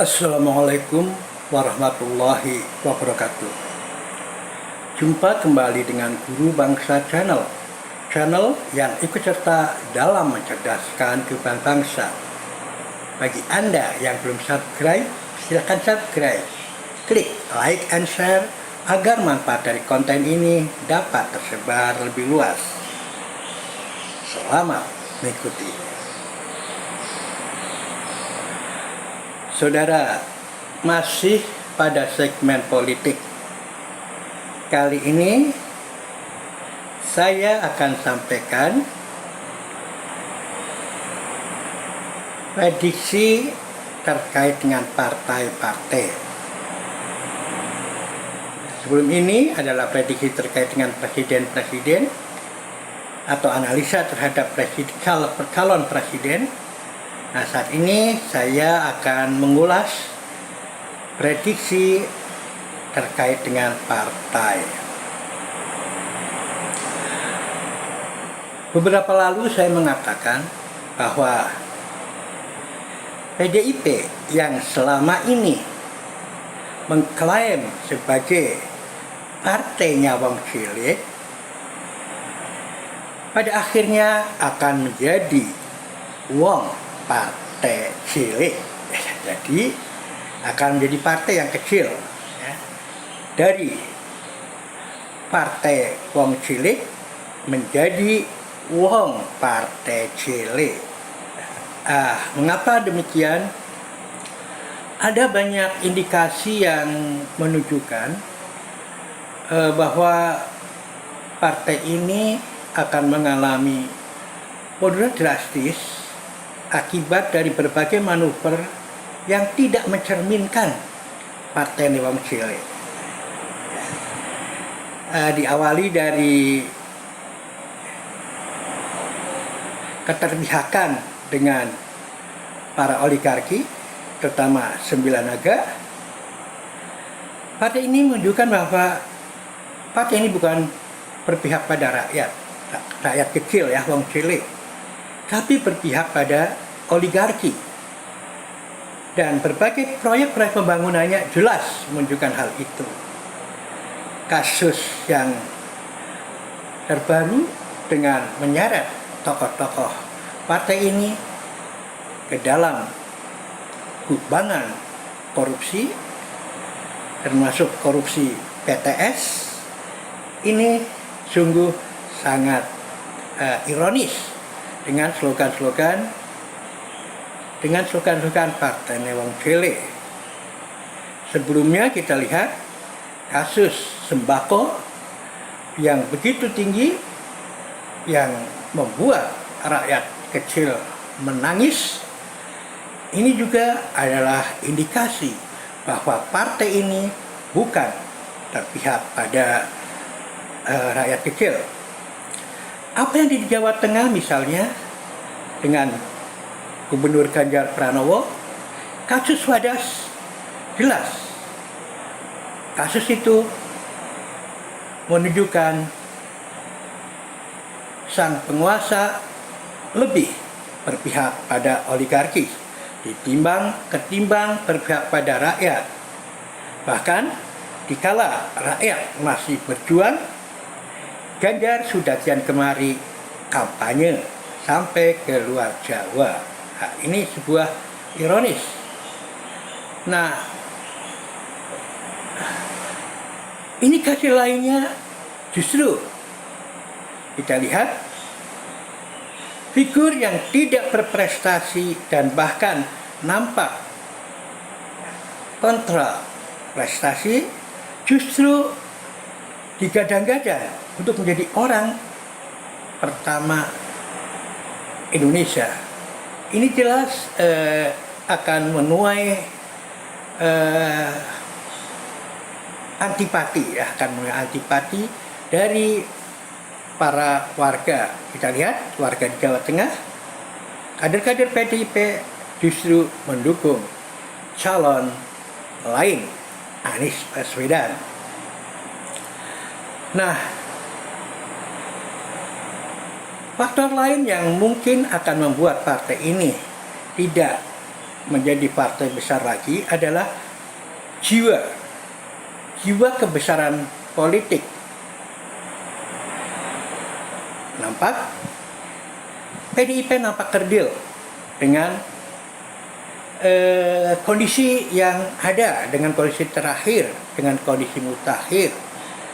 Assalamualaikum warahmatullahi wabarakatuh. Jumpa kembali dengan Guru Bangsa Channel, channel yang ikut serta dalam mencerdaskan kehidupan bangsa. Bagi Anda yang belum subscribe, silakan subscribe, klik like and share agar manfaat dari konten ini dapat tersebar lebih luas. Selamat mengikuti. Saudara, masih pada segmen politik. Kali ini saya akan sampaikan prediksi terkait dengan partai-partai. Sebelum ini adalah prediksi terkait dengan presiden-presiden atau analisa terhadap calon presiden. Nah, saat ini saya akan mengulas prediksi terkait dengan partai. Beberapa lalu saya mengatakan bahwa PDIP yang selama ini mengklaim sebagai partainya wong cilik pada akhirnya akan menjadi wong partai cilik. Jadi akan menjadi partai yang kecil ya. Dari partai wong cilik menjadi wong partai cilik. Mengapa demikian? Ada banyak indikasi yang menunjukkan bahwa partai ini akan mengalami penurunan drastis akibat dari berbagai manuver yang tidak mencerminkan partai wong cilik. Diawali dari keterpihakan dengan para oligarki, terutama Sembilan Naga. Partai ini menunjukkan bahwa partai ini bukan berpihak pada rakyat kecil ya, wong cilik, tapi berpihak pada oligarki. Dan berbagai proyek-proyek pembangunannya jelas menunjukkan hal itu. Kasus yang terbaru dengan menyeret tokoh-tokoh partai ini ke dalam kubangan korupsi, termasuk korupsi PTS, ini sungguh sangat ironis dengan slogan-slogan partai wong cilik. Sebelumnya kita lihat kasus sembako yang begitu tinggi yang membuat rakyat kecil menangis. Ini juga adalah indikasi bahwa partai ini bukan berpihak pada rakyat kecil. Apa yang di Jawa Tengah misalnya dengan Gubernur Ganjar Pranowo, kasus Wadas jelas. Kasus itu menunjukkan sang penguasa lebih berpihak pada oligarki ketimbang berpihak pada rakyat. Bahkan dikala rakyat masih berjuang, Ganjar sudah kian kemari kampanye sampai ke luar Jawa. Nah, ini sebuah ironis. Nah, indikasi lainnya justru kita lihat figur yang tidak berprestasi dan bahkan nampak kontra prestasi justru digadang-gadang untuk menjadi orang pertama Indonesia. Ini jelas akan menuai antipati dari para warga. Kita lihat warga di Jawa Tengah, kader-kader PDIP justru mendukung calon lain, Anies Baswedan. Nah, faktor lain yang mungkin akan membuat partai ini tidak menjadi partai besar lagi adalah jiwa kebesaran politik. PDIP nampak kerdil dengan kondisi yang ada, dengan kondisi terakhir, dengan kondisi mutakhir,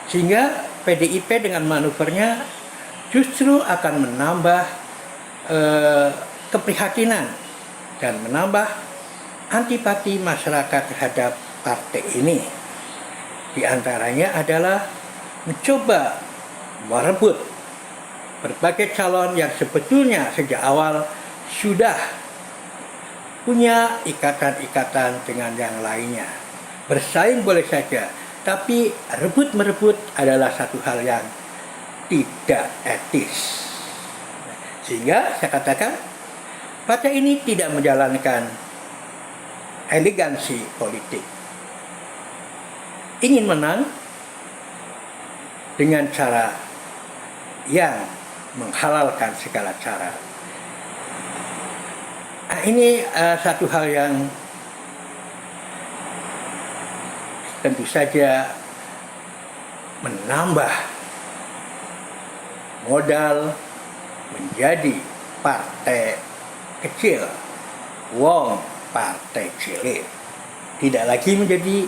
sehingga PDIP dengan manuvernya justru akan menambah keprihatinan dan menambah antipati masyarakat terhadap partai ini. Di antaranya adalah mencoba merebut berbagai calon yang sebetulnya sejak awal sudah punya ikatan-ikatan dengan yang lainnya. Bersaing boleh saja, tapi rebut-merebut adalah satu hal yang tidak etis. Sehingga saya katakan, partai ini tidak menjalankan elegansi politik. Ingin menang dengan cara yang menghalalkan segala cara. Ini satu hal yang tentu saja menambah modal menjadi partai kecil, wong partai cilik, tidak lagi menjadi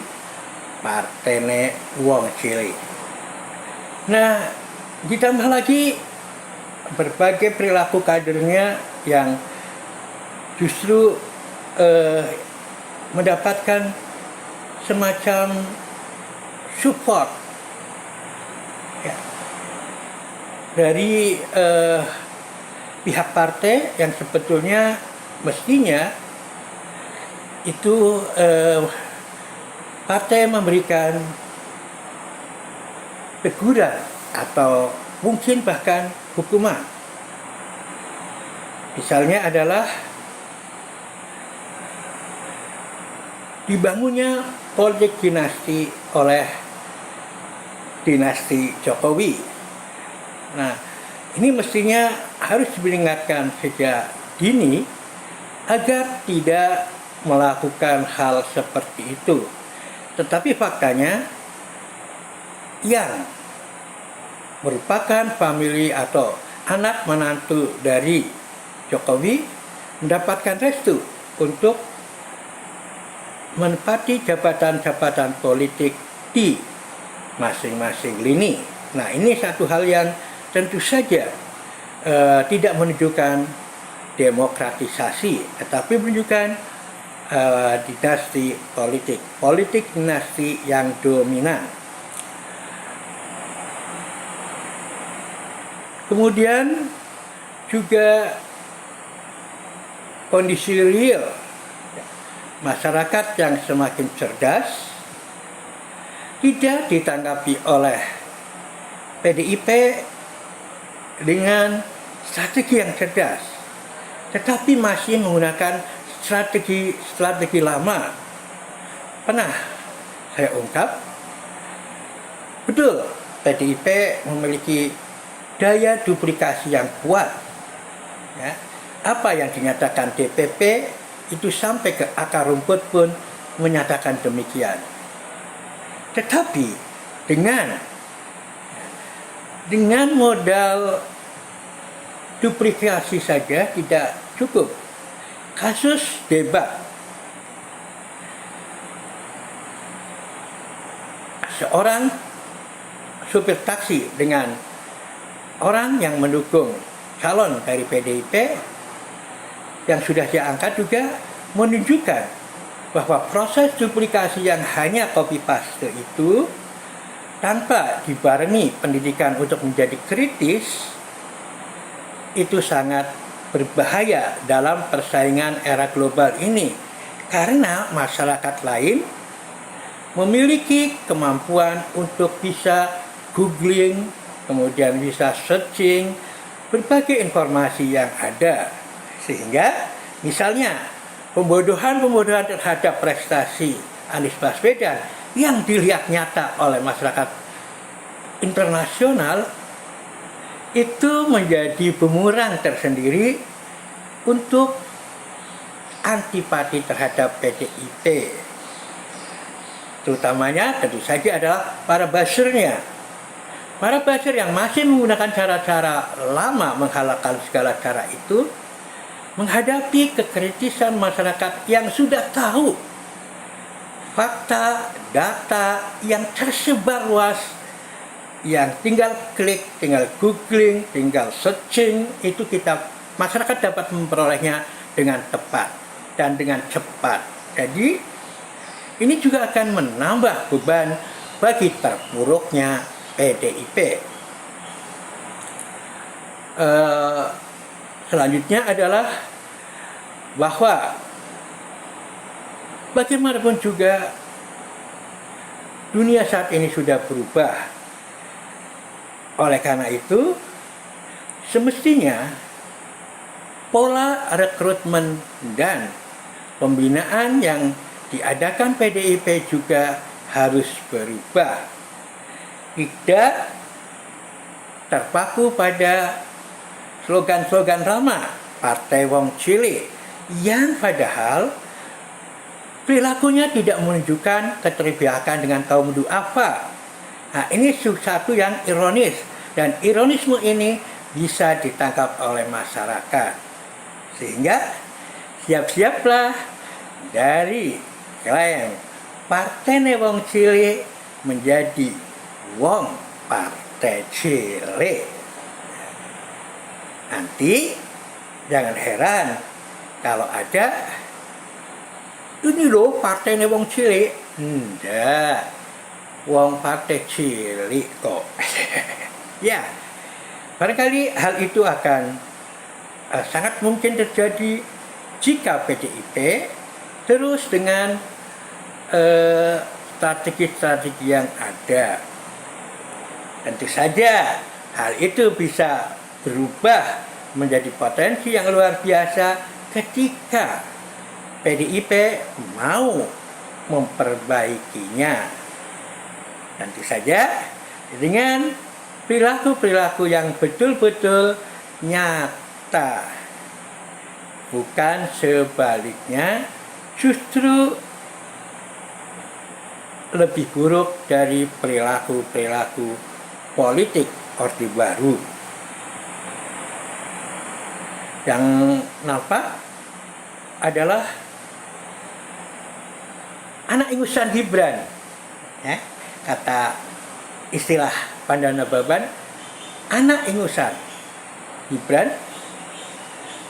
partai wong cilik. Nah, ditambah lagi berbagai perilaku kadernya yang justru mendapatkan semacam support ya, dari pihak partai yang sebetulnya mestinya itu partai memberikan teguran atau mungkin bahkan hukuman. Misalnya adalah dibangunnya politik dinasti oleh dinasti Jokowi. Nah, ini mestinya harus diperingatkan sejak dini agar tidak melakukan hal seperti itu. Tetapi faktanya yang merupakan famili atau anak menantu dari Jokowi mendapatkan restu untuk menempati jabatan-jabatan politik di masing-masing lini. Nah, ini satu hal yang tentu saja tidak menunjukkan demokratisasi, tetapi menunjukkan dinasti politik dinasti yang dominan. Kemudian juga kondisi real masyarakat yang semakin cerdas tidak ditanggapi oleh PDIP dengan strategi yang cerdas, tetapi masih menggunakan strategi lama. Pernah saya ungkap, betul PDIP memiliki daya duplikasi yang kuat. Ya, apa yang dinyatakan DPP itu sampai ke akar rumput pun menyatakan demikian. Tetapi dengan modal duplikasi saja tidak cukup. Kasus debat seorang supir taksi dengan orang yang mendukung calon dari PDIP yang sudah diangkat juga menunjukkan bahwa proses duplikasi yang hanya copy paste itu tanpa dibarengi pendidikan untuk menjadi kritis itu sangat berbahaya dalam persaingan era global ini, karena masyarakat lain memiliki kemampuan untuk bisa googling, kemudian bisa searching berbagai informasi yang ada, sehingga misalnya pembodohan terhadap prestasi Anies Baswedan yang dilihat nyata oleh masyarakat internasional itu menjadi bumerang tersendiri untuk antipati terhadap PDIP. Terutamanya tentu saja adalah para buzzernya. Para buzzer yang masih menggunakan cara-cara lama menghalalkan segala cara itu menghadapi kekritisan masyarakat yang sudah tahu fakta, data yang tersebar luas, yang tinggal klik, tinggal googling, tinggal searching, itu masyarakat dapat memperolehnya dengan tepat dan dengan cepat. Jadi ini juga akan menambah beban bagi terpuruknya PDIP. Selanjutnya adalah bahwa bagaimanapun juga dunia saat ini sudah berubah. Oleh karena itu, semestinya pola rekrutmen dan pembinaan yang diadakan PDIP juga harus berubah. Tidak terpaku pada slogan-slogan lama Partai Wong Cilik yang padahal perilakunya tidak menunjukkan keterpihakan dengan kaum duafa. Nah, ini sesuatu yang ironis, dan ironisme ini bisa ditangkap oleh masyarakat. Sehingga siap-siaplah dari klaim Partai Wong Cilik menjadi Wong Partai Cilik. Nanti jangan heran kalau ada ini loh Partai Wong Cilik. Enggak, Wong Partai Cilik kok. Ya, barangkali hal itu akan sangat mungkin terjadi jika PDIP terus dengan strategi-strategi yang ada. Tentu saja hal itu bisa berubah menjadi potensi yang luar biasa ketika PDIP mau memperbaikinya. Tentu saja dengan perilaku-perilaku yang betul-betul nyata, bukan sebaliknya justru lebih buruk dari perilaku-perilaku politik Orde Baru. Yang nampak adalah anak ingusan Gibran, ya, kata istilah Pandana Baban, anak ingusan Gibran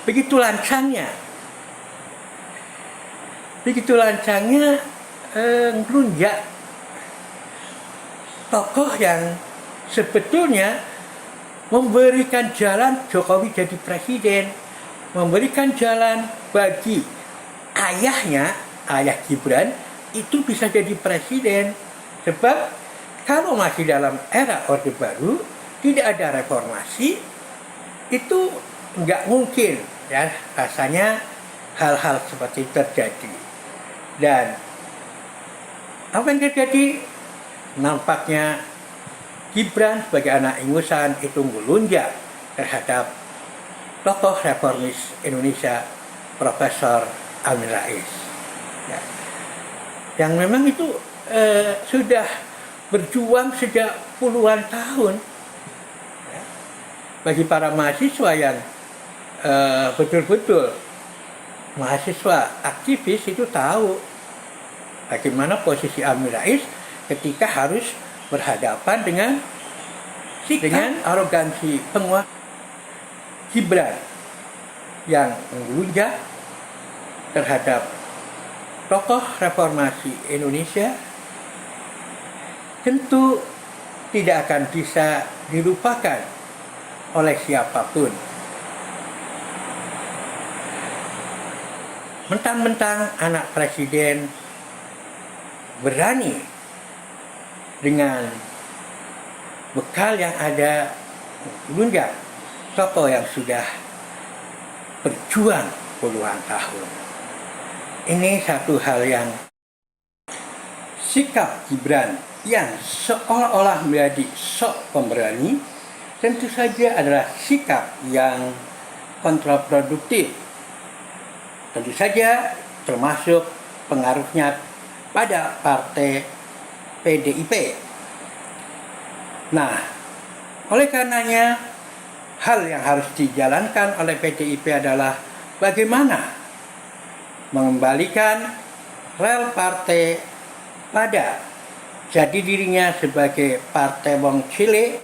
begitu lancangnya ngelunjak tokoh yang sebetulnya memberikan jalan Jokowi jadi presiden, memberikan jalan bagi ayah Gibran itu bisa jadi presiden. Sebab kalau masih dalam era Orde Baru, tidak ada reformasi, itu nggak mungkin ya rasanya hal-hal seperti itu terjadi. Dan apa yang terjadi? Nampaknya Gibran sebagai anak ingusan itu melunjak terhadap tokoh reformis Indonesia Profesor Amin Rais, ya, yang memang itu sudah berjuang sejak puluhan tahun, ya. Bagi para mahasiswa yang betul-betul mahasiswa aktivis itu tahu bagaimana posisi Amin Rais ketika harus berhadapan dengan arogansi penguasa Gibran yang melunjak terhadap tokoh reformasi Indonesia, tentu tidak akan bisa dilupakan oleh siapapun. Mentang-mentang anak presiden berani dengan bekal yang ada melunjak tokoh yang sudah berjuang puluhan tahun. Ini satu hal yang sikap Gibran yang seolah-olah menjadi sok pemberani tentu saja adalah sikap yang kontraproduktif. Tentu saja termasuk pengaruhnya pada partai PDIP. Nah, oleh karenanya hal yang harus dijalankan oleh PDIP adalah bagaimana mengembalikan rel partai pada jati dirinya sebagai partai wong cilik